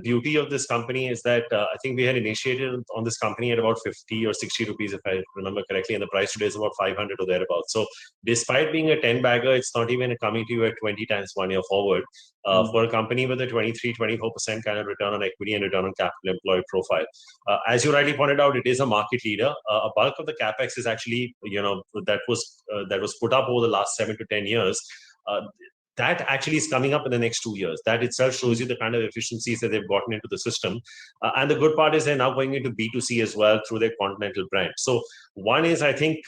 beauty of this company is that I think we had initiated on this company at about 50 or 60 rupees, if I remember correctly, and the price today is about 500 or thereabouts. So despite being a 10 bagger, it's not even coming to you at 20 times 1 year forward. For a company with a 24% kind of return on equity and return on capital employed profile. As you rightly pointed out, it is a market leader. A bulk of the capex is actually, that was put up over the last 7 to 10 years. That actually is coming up in the next 2 years. That itself shows you the kind of efficiencies that they've gotten into the system. And the good part is they're now going into B2C as well through their Continental brand. So one is, I think,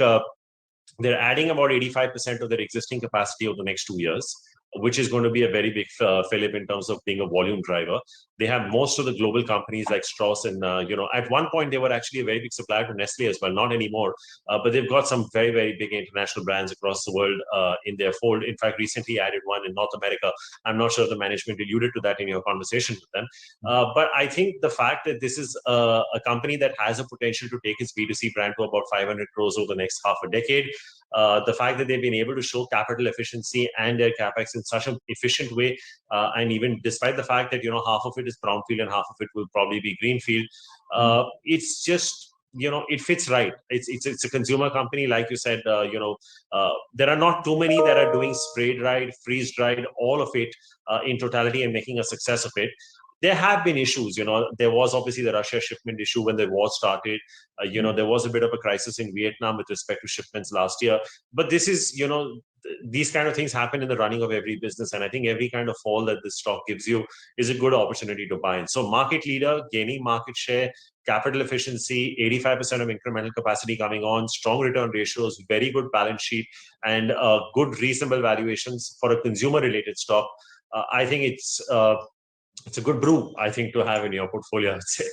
they're adding about 85% of their existing capacity over the next 2 years, which is going to be a very big fillip in terms of being a volume driver. They have most of the global companies like Strauss and, at one point they were actually a very big supplier to Nestle as well, not anymore, but they've got some very, very big international brands across the world in their fold. In fact, recently added one in North America. I'm not sure if the management alluded to that in your conversation with them. But I think the fact that this is a company that has a potential to take its B2C brand to about 500 crores over the next half a decade, the fact that they've been able to show capital efficiency and their capex in such an efficient way, and even despite the fact that half of it is brownfield and half of it will probably be greenfield, it's just it fits right. It's a consumer company, like you said. There are not too many that are doing spray dried, freeze dried, all of it in totality and making a success of it. There have been issues, there was obviously the Russia shipment issue when the war started. There was a bit of a crisis in Vietnam with respect to shipments last year. But this is, these kind of things happen in the running of every business. And I think every kind of fall that this stock gives you is a good opportunity to buy in. So market leader, gaining market share, capital efficiency, 85% of incremental capacity coming on, strong return ratios, very good balance sheet, and good reasonable valuations for a consumer-related stock. I think it's a good brew, I think, to have in your portfolio, I would say.